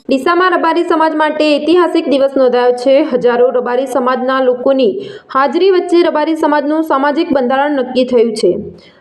ડીસામાં રબારી સમાજ માટે ઐતિહાસિક દિવસ નોંધાયો છે। હજારો રબારી સમાજના લોકોની હાજરી વચ્ચે રબારી સમાજનું સામાજિક બંધારણ નક્કી થયું છે।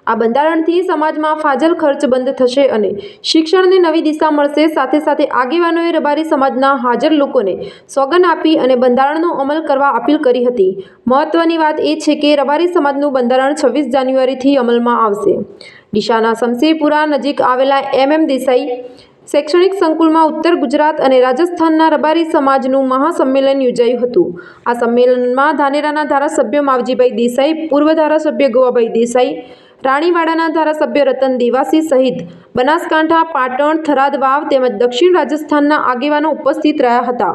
આ બંધારણથી સમાજમાં ફાજલ ખર્ચ બંધ થશે અને શિક્ષણને નવી દિશા મળશે। સાથે સાથે આગેવાનોએ રબારી સમાજના હાજર લોકોને સોગંદ આપી અને બંધારણનો અમલ કરવા અપીલ કરી હતી। મહત્વની વાત એ છે કે રબારી સમાજનું બંધારણ 26 જાન્યુઆરીથી અમલમાં આવશે। ડીસાના શમશેરપુરા નજીક આવેલા દેસાઈ શૈક્ષણિક સંકુલમાં ઉત્તર ગુજરાત અને રાજસ્થાનના રબારી સમાજનું મહાસંમેલન યોજાયું હતું। આ સંમેલનમાં ધાનેરાના ધારાસભ્ય માવજીભાઈ દેસાઈ, પૂર્વ ધારાસભ્ય ગોવાભાઈ દેસાઈ, રાણીવાડાના ધારાસભ્ય રતન દેવાસી સહિત બનાસકાંઠા, પાટણ, થરાદ, વાવ તેમજ દક્ષિણ રાજસ્થાનના આગેવાનો ઉપસ્થિત રહ્યા હતા।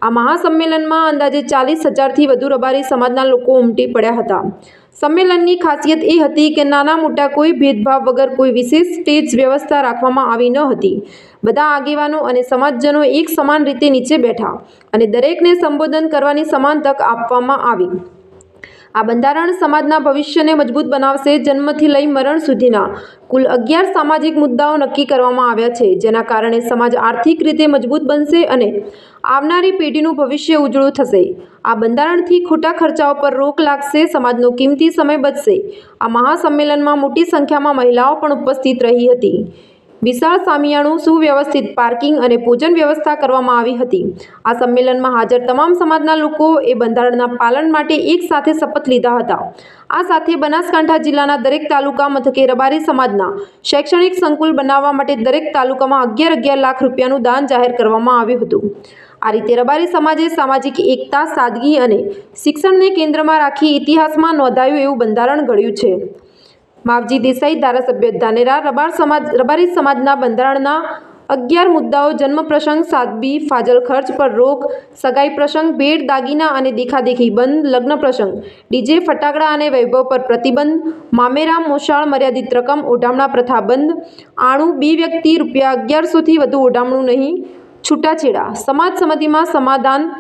આ મહાસંમેલનમાં અંદાજે 40,000થી વધુ રબારી સમાજના લોકો ઉમટી પડ્યા હતા। સંમેલનની ખાસિયત એ હતી કે નાના મોટા કોઈ ભેદભાવ વગર કોઈ વિશેષ સ્ટેજ વ્યવસ્થા રાખવામાં આવી ન હતી। બધા આગેવાનો અને સમાજજનો એક સમાન રીતે નીચે બેઠા અને દરેકને સંબોધન કરવાની સમાન તક આપવામાં આવી। આ બંધારણ સમાજના ભવિષ્યને મજબૂત બનાવશે। જન્મથી લઈ મરણ સુધીના કુલ 11 સામાજિક મુદ્દાઓ નક્કી કરવામાં આવ્યા છે, જેના કારણે સમાજ આર્થિક રીતે મજબૂત બનશે અને આવનારી પેઢીનું ભવિષ્ય ઉજળું થશે। આ બંધારણથી ખોટા ખર્ચાઓ પર રોક લાગશે, સમાજનો કિંમતી સમય બચશે। આ મહાસંમેલનમાં મોટી સંખ્યામાં મહિલાઓ પણ ઉપસ્થિત રહી હતી। વિશાળ સામિયાણું, સુવ્યવસ્થિત પાર્કિંગ અને ભોજન વ્યવસ્થા કરવામાં આવી હતી। આ સંમેલનમાં હાજર તમામ સમાજના લોકોએ બંધારણના પાલન માટે એક સાથે શપથ લીધા હતા। આ સાથે બનાસકાંઠા જિલ્લાના દરેક તાલુકા મથકે રબારી સમાજના શૈક્ષણિક સંકુલ બનાવવા માટે દરેક તાલુકામાં 11 લાખ રૂપિયાનું દાન જાહેર કરવામાં આવ્યું હતું। આ રીતે રબારી સમાજે સામાજિક એકતા, સાદગી અને શિક્ષણને કેન્દ્રમાં રાખી ઇતિહાસમાં નોંધાયું એવું બંધારણ ઘડ્યું છે। માવજી દેસાઈ, ધારાસભ્ય ધાનેરા, રબારી સમાજના બંધારણના 11 મુદ્દાઓ: જન્મ પ્રસંગ સાદગી, ફાજલ ખર્ચ પર રોક, સગાઈ પ્રસંગ, ભેટ, દાગીના અને દેખાદેખી બંધ, લગ્ન પ્રસંગ, ડીજે, ફટાકડા અને વૈભવ પર પ્રતિબંધ, મામેરા, મોસાળ, મર્યાદિત રકમ, ઓઢામણા પ્રથા બંધ, આણું, બી વ્યક્તિ ₹1100થી વધુ ઓઢામણું નહીં, છૂટાછેડા, સમાજ સમિતિમાં સમાધાન,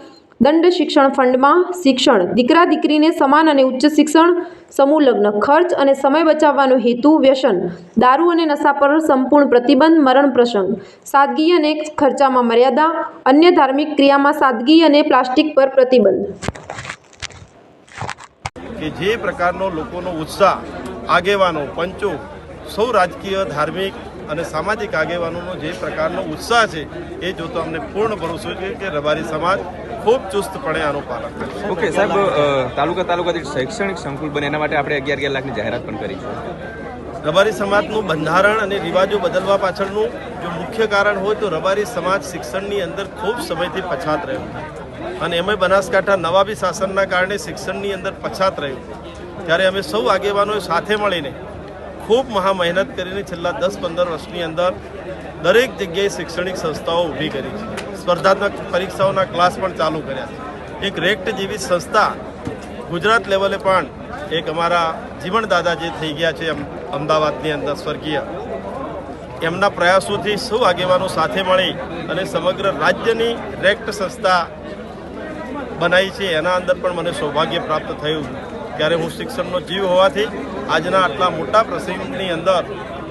દંડ, શિક્ષણ ફંડમાં શિક્ષણ, દીકરા દીકરીને સમાન અને ઉચ્ચ શિક્ષણ, સમૂહ લગ્ન, ખર્ચ અને સમય બચાવવાનો હેતુ, વ્યસન, દારૂ અને નશા પર સંપૂર્ણ પ્રતિબંધ, મરણ પ્રસંગ, સાદગી અને ખર્ચામાં મર્યાદા, અન્ય ધાર્મિક ક્રિયામાં સાદગી અને પ્લાસ્ટિક પર પ્રતિબંધ। કે જે પ્રકારનો લોકોનો ઉત્સાહ, આગેવાનો, પંચો, સૌ રાજકીય, ધાર્મિક અને સામાજિક આગેવાનોનો જે પ્રકારનો ઉત્સાહ છે, એ જોતો અમને પૂર્ણ ભરોસો છે કે રબારી સમાજ ખૂબ ચુસ્તપણે આનું પાલન કરશે। ઓકે સાહેબ, તાલુકા શૈક્ષણિક સંકુલ બને એના માટે આપણે 11 લાખની જાહેરાત પણ કરી છે। રબારી સમાજનું બંધારણ અને રિવાજો બદલવા પાછળનું જો મુખ્ય કારણ હોય તો રબારી સમાજ શિક્ષણની અંદર ખૂબ સમયથી પછાત રહ્યો અને એમાં બનાસકાંઠા નવાબી શાસનના કારણે શિક્ષણની અંદર પછાત રહ્યું। ત્યારે અમે સૌ આગેવાનોએ સાથે મળીને ખૂબ મહા મહેનત કરીને છેલ્લા 10-15 વર્ષની અંદર દરેક જગ્યાએ શૈક્ષણિક સંસ્થાઓ ઊભી કરી છે। સ્પર્ધાત્મક પરીક્ષાઓના ક્લાસ પણ ચાલુ કર્યા છે। એક રેક્ટ જેવી સંસ્થા ગુજરાત લેવલે પણ એક અમારા જીવણદાદા જે થઈ ગયા છે અમદાવાદની અંદર સ્વર્ગીય, એમના પ્રયાસોથી સૌ આગેવાનો સાથે મળી અને સમગ્ર રાજ્યની રેક્ટ સંસ્થા બનાવી છે। એના અંદર પણ મને સૌભાગ્ય પ્રાપ્ત થયું। ત્યારે હું શિક્ષણનો જીવ હોવાથી આજના આટલા મોટા પ્રસંગની અંદર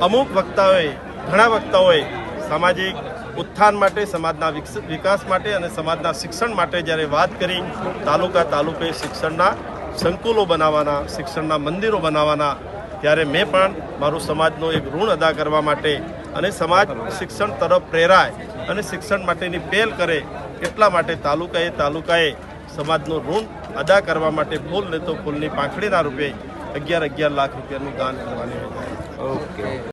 અમુક વક્તાઓએ, ઘણા વક્તાઓએ સામાજિક ઉત્થાન માટે, સમાજના વિકાસ માટે અને સમાજના શિક્ષણ માટે જ્યારે વાત કરી, તાલુકે શિક્ષણના સંકુલો બનાવવાના, શિક્ષણના મંદિરો બનાવવાના, ત્યારે મેં પણ મારું સમાજનો એક ઋણ અદા કરવા માટે અને સમાજ શિક્ષણ તરફ પ્રેરાય અને શિક્ષણ માટેની પહેલ કરે એટલા માટે તાલુકાએ સમાજનું ઋણ અદા કરવા માટે ફૂલ ને તો ફૂલની પાંખડીના રૂપે 11 લાખ રૂપિયાનું દાન કરવાની. ઓકે.